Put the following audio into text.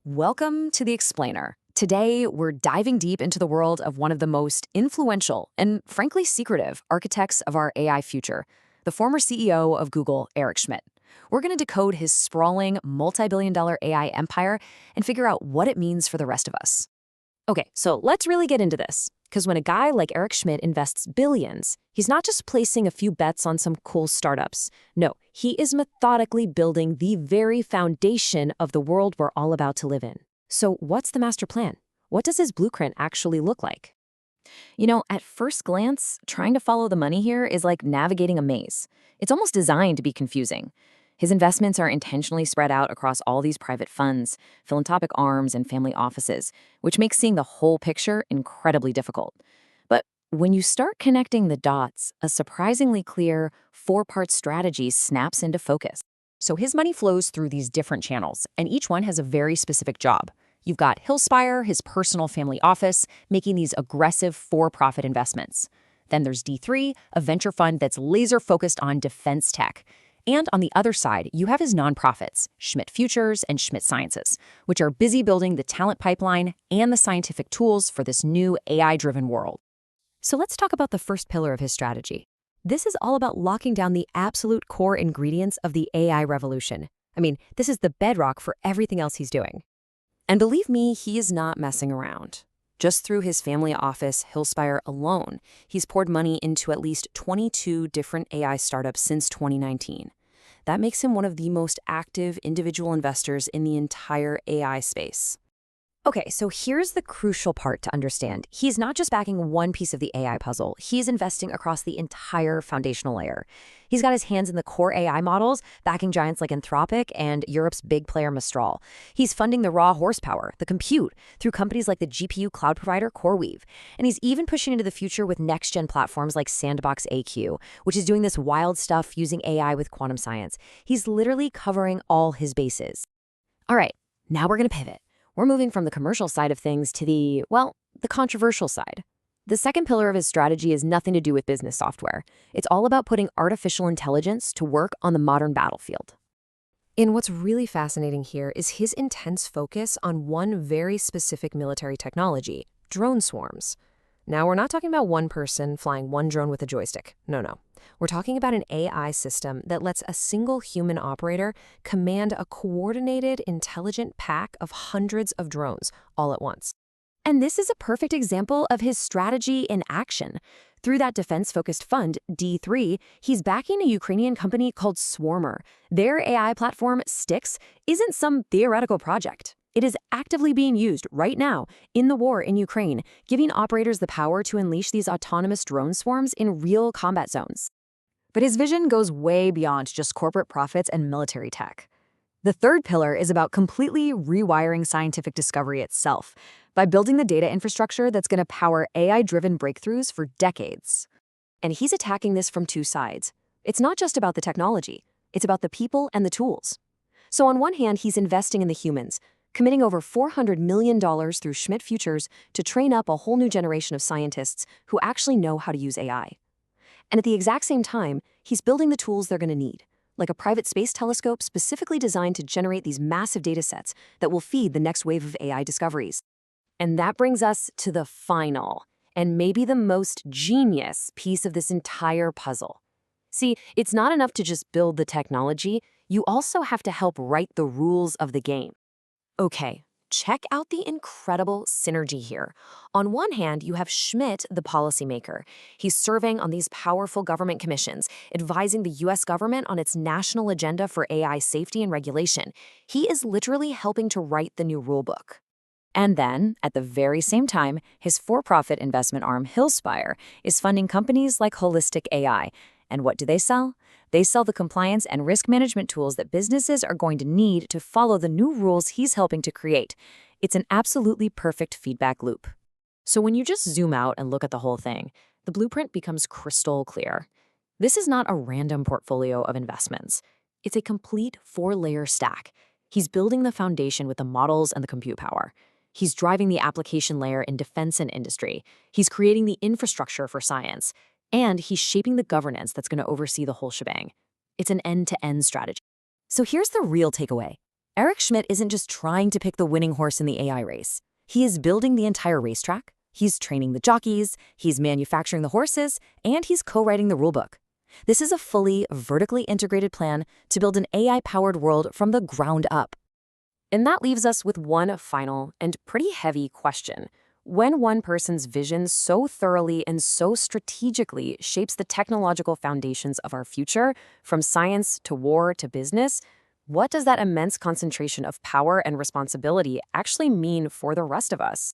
Welcome to The Explainer. Today, we're diving deep into the world of one of the most influential and frankly secretive architects of our AI future, the former CEO of Google, Eric Schmidt. We're going to decode his sprawling, multi-billion-dollar AI empire and figure out what it means for the rest of us. Okay, so let's really get into this. Because when a guy like Eric Schmidt invests billions, he's not just placing a few bets on some cool startups. No, he is methodically building the very foundation of the world we're all about to live in. So what's the master plan? What does his blueprint actually look like? At first glance, trying to follow the money here is like navigating a maze. It's almost designed to be confusing. His investments are intentionally spread out across all these private funds, philanthropic arms, and family offices, which makes seeing the whole picture incredibly difficult. But when you start connecting the dots, a surprisingly clear, four-part strategy snaps into focus. So his money flows through these different channels, and each one has a very specific job. You've got Hillspire, his personal family office, making these aggressive for-profit investments. Then there's D3, a venture fund that's laser-focused on defense tech. And on the other side, you have his nonprofits, Schmidt Futures and Schmidt Sciences, which are busy building the talent pipeline and the scientific tools for this new AI-driven world. So let's talk about the first pillar of his strategy. This is all about locking down the absolute core ingredients of the AI revolution. This is the bedrock for everything else he's doing. And believe me, he is not messing around. Just through his family office, Hillspire alone, he's poured money into at least 22 different AI startups since 2019. That makes him one of the most active individual investors in the entire AI space. Okay, so here's the crucial part to understand. He's not just backing one piece of the AI puzzle. He's investing across the entire foundational layer. He's got his hands in the core AI models, backing giants like Anthropic and Europe's big player Mistral. He's funding the raw horsepower, the compute, through companies like the GPU cloud provider CoreWeave. And he's even pushing into the future with next-gen platforms like Sandbox AQ, which is doing this wild stuff using AI with quantum science. He's literally covering all his bases. All right, now we're going to pivot. We're moving from the commercial side of things to the controversial side. The second pillar of his strategy has nothing to do with business software. It's all about putting artificial intelligence to work on the modern battlefield. And what's really fascinating here is his intense focus on one very specific military technology, drone swarms. Now, we're not talking about one person flying one drone with a joystick. No. We're talking about an AI system that lets a single human operator command a coordinated, intelligent pack of hundreds of drones all at once. And this is a perfect example of his strategy in action. Through that defense-focused fund, D3, he's backing a Ukrainian company called Swarmer. Their AI platform, Styx, isn't some theoretical project. It is actively being used right now in the war in Ukraine, giving operators the power to unleash these autonomous drone swarms in real combat zones. But his vision goes way beyond just corporate profits and military tech. The third pillar is about completely rewiring scientific discovery itself by building the data infrastructure that's going to power AI-driven breakthroughs for decades. And he's attacking this from two sides. It's not just about the technology. It's about the people and the tools. So on one hand, he's investing in the humans, committing over $400 million through Schmidt Futures to train up a whole new generation of scientists who actually know how to use AI. And at the exact same time, he's building the tools they're going to need, like a private space telescope specifically designed to generate these massive data sets that will feed the next wave of AI discoveries. And that brings us to the final, and maybe the most genius piece of this entire puzzle. See, it's not enough to just build the technology, you also have to help write the rules of the game. Okay, check out the incredible synergy here. On one hand, you have Schmidt, the policymaker. He's serving on these powerful government commissions, advising the US government on its national agenda for AI safety and regulation. He is literally helping to write the new rulebook. And then, at the very same time, his for-profit investment arm, Hillspire, is funding companies like Holistic AI. And what do they sell? They sell the compliance and risk management tools that businesses are going to need to follow the new rules he's helping to create. It's an absolutely perfect feedback loop. So when you just zoom out and look at the whole thing, the blueprint becomes crystal clear. This is not a random portfolio of investments. It's a complete four-layer stack. He's building the foundation with the models and the compute power. He's driving the application layer in defense and industry. He's creating the infrastructure for science. And he's shaping the governance that's going to oversee the whole shebang. It's an end-to-end strategy. So here's the real takeaway. Eric Schmidt isn't just trying to pick the winning horse in the AI race. He is building the entire racetrack, he's training the jockeys, he's manufacturing the horses, and he's co-writing the rulebook. This is a fully vertically integrated plan to build an AI-powered world from the ground up. And that leaves us with one final and pretty heavy question. When one person's vision so thoroughly and so strategically shapes the technological foundations of our future, from science to war to business, what does that immense concentration of power and responsibility actually mean for the rest of us?